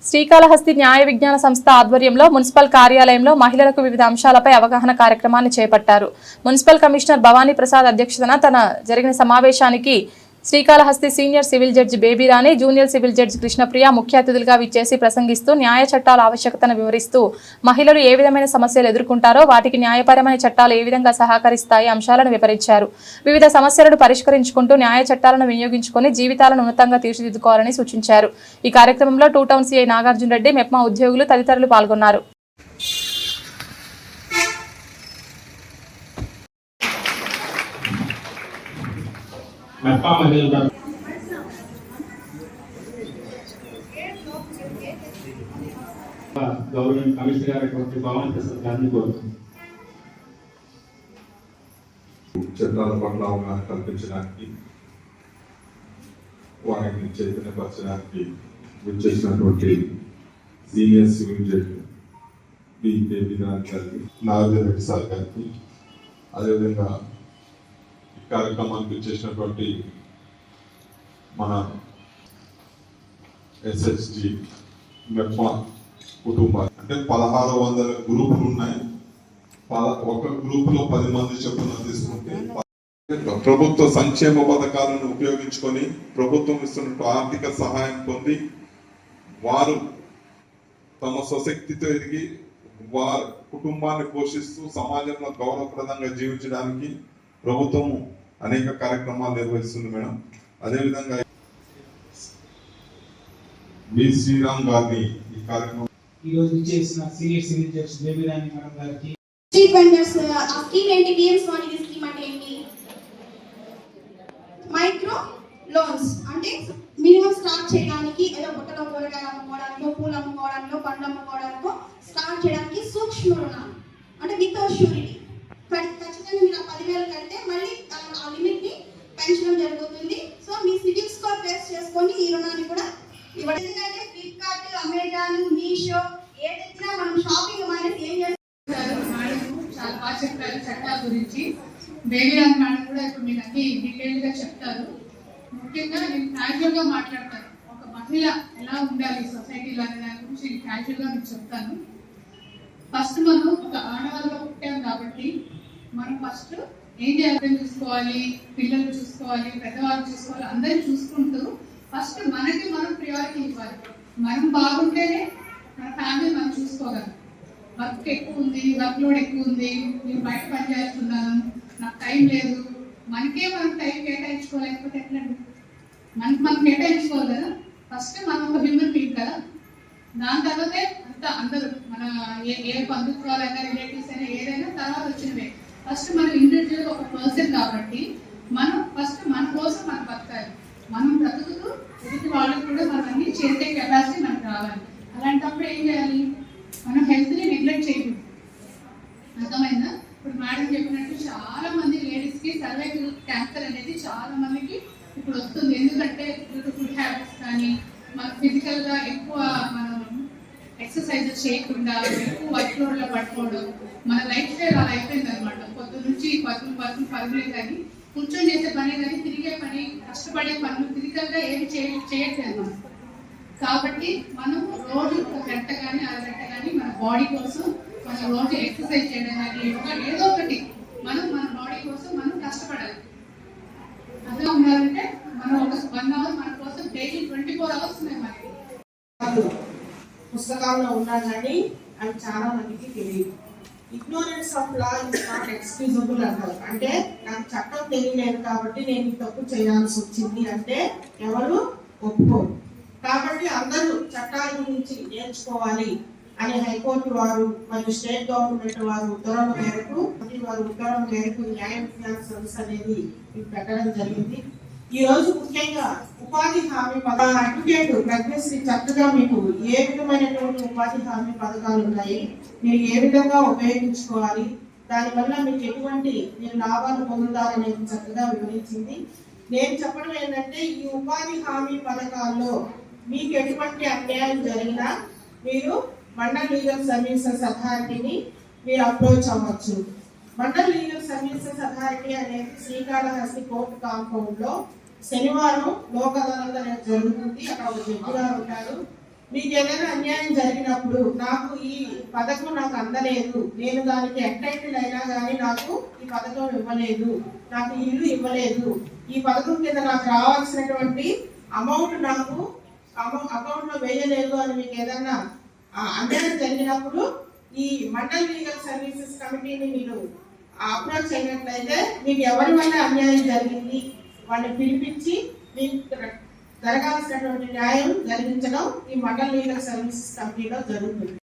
శ్రీకాళహస్తి న్యాయ విజ్ఞాన సంస్థ ఆధ్వర్యంలో మున్సిపల్ కార్యాలయంలో మహిళలకు వివిధ అంశాలపై అవగాహన కార్యక్రమాన్ని చేపట్టారు. మున్సిపల్ కమిషనర్ భవానీ ప్రసాద్ అధ్యక్షతన జరిగిన సమావేశానికి Srikalahasti senior civil judge Baby Rani, junior civil judge Krishnapriya ముఖ్య అతిథులుగా విచ్చేసి ప్రసంగిస్తూ న్యాయ చట్టాల ఆవశ్యకతను వివరిస్తూ మహిళలు ఏ విధమైన సమస్యలు ఎదుర్కొంటారో, వాటికి న్యాయపరమైన చట్టాలు ఏ విధంగా సహకరిస్తాయి అంశాలను వివరించారు. వివిధ సమస్యలను పరిష్కరించుకుంటూ న్యాయ చట్టాలను వినియోగించుకొని జీవితాలను ఉన్నతంగా తీర్చిదిద్దుకోవాలని సూచించారు. ఈ కార్యక్రమంలో 2 టౌన్ సిఐ నాగార్జున రెడ్డి, మెప్మా ఉద్యోగులు తదితరులు పాల్గొన్నారు. గవర్నమెంట్ కమిషనర్ గారి భవానీ ప్రసాద్ గారిని కోరుతున్నాను. చట్టాల పట్ల అవగాహన కల్పించడానికి, వారిని చైతన్యపరచడానికి విచ్చేసినటువంటి సీనియర్ సివిల్ జడ్జి బేబీరాణి గారికి, నాగార్జున రెడ్డి సార్ గారికి, అదేవిధంగా ఈ కార్యక్రమానికి విచ్చేసినటువంటి మన ఎస్హెచ్జి మెప్మా కుటుంబాలు, అంటే 1600 గ్రూపులు ఉన్నాయి. ఒక గ్రూప్ లో 10 మంది చొప్పున తీసుకుంటే ప్రభుత్వ సంక్షేమ పథకాలను ఉపయోగించుకొని ప్రభుత్వం ఇస్తున్న ఆర్థిక సహాయం పొంది వారు తమ స్వశక్తితో ఎదిగి వారి కుటుంబాన్ని పోషిస్తూ సమాజంలో గౌరవప్రదంగా జీవించడానికి ప్రభుత్వం అనేక కార్యక్రమాలు నిర్వహిస్తుంది మేడం. అదేవిధంగా బి శ్రీరామ్ గారిని ఈ కార్యక్రమం ఈరోజు చేసిన senior civil judge Baby Rani madam గారికి స్ట్రీట్ వెండర్స్ ఆ స్కీమ్ ఏంటి? బిఎంస్ వాణి స్కీమ్ అంటే ఏంటి? మైక్రో లోన్స్ అంటే మినిమం స్టార్ట్ చేయడానికి, ఏదో బుట్టలో కూరగాయలు అమ్ముకోవడానికో, పూలు అమ్ముకోవడానికో, పండ్లు అమ్ముకోవడానికో స్టార్ట్ చేయడానికి సూక్ష్మ రుణాలు, అంటే వితౌట్ షూరిటీ. ఖచ్చితంగా మీరు 10,000 కడితే మళ్ళీ ఆ లిమిట్ ని పెంచడం జరుగుతుంది. సో మీ సివిల్ స్కోర్ బేస్ చేసుకొని ఈ రుణాన్ని కూడా ఇవ్వడం. ఎందుకంటే ఫ్లిప్కార్ట్, అమెజాన్, మీషో ఏదైనా మనం షాపింగ్ మానేసి ఏం చేస్తారు? చాలా బాగా చెప్పారు చట్టాల గురించి. బేబీరాణి మేడం కూడా ఇప్పుడు మీకు అన్ని డీటెయిల్ గా చెప్తారు. ముఖ్యంగా నేను క్యాజువల్ గా మాట్లాడతాను. ఒక మహిళ ఎలా ఉండాలి సొసైటీలో అనే దాని గురించి నేను క్యాజువల్ గా మీకు చెప్తాను. ఫస్ట్ మనం ఒక ఆడవాళ్ళలో పుట్టాం కాబట్టి మనం ఫస్ట్ ఏం చేయాలని చూసుకోవాలి, పిల్లలు చూసుకోవాలి, పెద్దవాళ్ళు చూసుకోవాలి, అందరినీ చూసుకుంటూ ఫస్ట్ మనకి మనం ప్రియారిటీ ఇవ్వాలి. మనం బాగుంటేనే మన ఫ్యామిలీ మనం చూసుకోగలం. వర్క్ ఎక్కువ ఉంది, వర్క్ లోడ్ ఎక్కువ ఉంది, నేను బయట పని చేస్తున్నాను, నాకు టైం లేదు, మనకే మనం టైం కేటాయించుకోలేకపోతే ఎట్లండి? మనం కేటాయించుకోవాలి కదా. ఫస్ట్ మనం ఒక హ్యూమన్ బీయింగ్ కదా, దాని తర్వాతే అంతా అందరూ మన ఏ బంధుత్వాలైనా, రిలేటివ్స్ అయినా ఏదైనా తర్వాత వచ్చినవే. ఫస్ట్ మనం ఇండివిజువల్ ఒక పర్సన్ కాబట్టి మనం ఫస్ట్ మన కోసం మనం బతకాలి. మనం బ్రతుకుతూ ఎదుటి వాళ్ళకి కూడా మనం అన్ని చేసే కెపాసిటీ మనకు రావాలి. అలాంటప్పుడు ఏం చేయాలి? మనం హెల్త్ని నెగ్లెక్ట్ చేయకూడదు. అర్థమైందా? ఇప్పుడు మేడం చెప్పినట్టు చాలా మంది లేడీస్కి సర్వైకల్ క్యాన్సర్ అనేది చాలా మందికి ఇప్పుడు వస్తుంది. ఎందుకంటే ఫుడ్ హ్యాబిట్స్ కానీ, మన ఫిజికల్గా ఎక్కువ మనం ఎక్సర్సైజెస్ చేయకుండా ఎక్కువ వర్క్ లోడ్లో పట్టుకోవడం, మన లైఫ్ స్టైల్ అలా అయిపోయింది అనమాట. పొద్దు నుంచి పరుగులే కానీ, కూర్చొని చేసే పనే కానీ, తిరిగే పని, కష్టపడే పనులు ఫిజికల్గా ఏమి చేయట్లేదు మనం. కాబట్టి మనం రోజు 1 గంట కానీ 1/2 గంట కానీ మన బాడీ కోసం మనం రోజు ఎక్సర్సైజ్ చేయడం కానీ ఏదో ఒకటి మనం మన బాడీ కోసం మనం కష్టపడాలి. అదే ఉన్నారంటే మనం ఒక 1 అవర్ మన కోసం డైలీ 24 అవర్స్ ఉన్నాయి మనకి. పుస్తకాల్లో ఉన్నా కానీ అది చాలా మందికి తెలియదు. Ignorance of law is not excusable అంటారు. అంటే నాకు చట్టం తెలియలేదు కాబట్టి నేను తప్పు చేయాల్సి వచ్చింది అంటే ఎవరు ఒప్పుకోరు. కాబట్టి అందరూ చట్టాల గురించి నేర్చుకోవాలి అని హైకోర్టు వారు మరియు స్టేట్ గవర్నమెంట్ వారు ఉత్తర్వుల మేరకు న్యాయ విజ్ఞాన సంస్థ అనేది పెట్టడం జరిగింది. ఈ రోజు ముఖ్యంగా ఉపాధి హామీ అడ్వకేట్ ప్రెగ్నెన్సీ చక్కగా మీకు ఏ విధమైనటువంటి ఉపాధి హామీ పథకాలు ఉన్నాయి, మీరు ఏ విధంగా ఉపయోగించుకోవాలి, దానివల్ల మీకు ఎటువంటి మీరు లాభాలు పొందుతారనేది చక్కగా వివరించింది. నేను చెప్పడం ఏంటంటే ఈ ఉపాధి హామీ పథకాల్లో మీకు ఎటువంటి అన్యాయం జరిగినా మీరు మండల్ లీగల్ సర్వీసెస్ అథారిటీని మీరు అప్రోచ్ అవ్వచ్చు. మండల్ లీగల్ సర్వీసెస్ అథారిటీ అనేది శ్రీకాళహస్తి కోర్టు కాంపౌండ్ లో శనివారం లోక్ అదాలత్ అనేది జరుగుతుంది. అక్కడ ఒక జడ్జి గారు ఉంటారు. మీకు ఏదైనా అన్యాయం జరిగినప్పుడు నాకు ఈ పథకం నాకు అందలేదు, నేను దానికి ఎంటైటిల్ అయినా కానీ నాకు ఈ పథకం ఇవ్వలేదు, నాకు ఈ ఇల్లు ఇవ్వలేదు, ఈ పథకం కింద నాకు రావాల్సినటువంటి అమౌంట్ నాకు అకౌంట్ లో వేయలేదు అని మీకు ఏదన్నా అన్యాయం జరిగినప్పుడు ఈ మండల్ లీగల్ సర్వీసెస్ కమిటీని మీరు అప్రోచ్ అయినట్లయితే మీకు ఎవరి వల్ల అన్యాయం జరిగింది వాళ్ళని పిలిపించి మీకు జరగాల్సినటువంటి న్యాయం జరిగించడం ఈ మండల్ లీగల్ సర్వీసెస్ కమిటీలో జరుగుతుంది.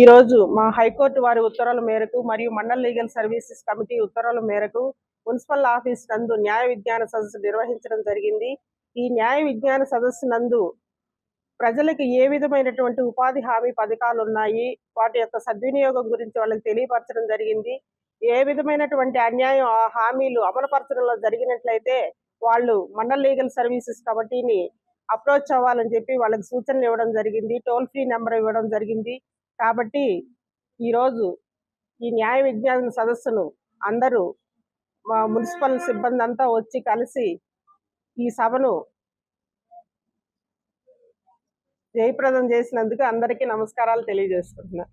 ఈరోజు మా హైకోర్టు వారి ఉత్తర్వుల మేరకు మరియు మండల్ లీగల్ సర్వీసెస్ కమిటీ ఉత్తర్వుల మేరకు మున్సిపల్ ఆఫీస్ నందు న్యాయ విజ్ఞాన సదస్సు నిర్వహించడం జరిగింది. ఈ న్యాయ విజ్ఞాన సదస్సు నందు ప్రజలకు ఏ విధమైనటువంటి ఉపాధి హామీ పథకాలు ఉన్నాయి, వాటి యొక్క సద్వినియోగం గురించి వాళ్ళకి తెలియపరచడం జరిగింది. ఏ విధమైనటువంటి అన్యాయం ఆ హామీలు అమలుపరచడంలో జరిగినట్లయితే వాళ్ళు మండల్ లీగల్ సర్వీసెస్ కమిటీని అప్రోచ్ అవ్వాలని చెప్పి వాళ్ళకి సూచనలు ఇవ్వడం జరిగింది. టోల్ ఫ్రీ నెంబర్ ఇవ్వడం జరిగింది. కాబట్టి ఈరోజు ఈ న్యాయ విజ్ఞాన సదస్సును అందరూ మా మున్సిపల్ సిబ్బంది అంతా వచ్చి కలిసి ఈ సభను జయప్రదం చేసినందుకు అందరికీ నమస్కారాలు తెలియజేసుకుంటున్నాను.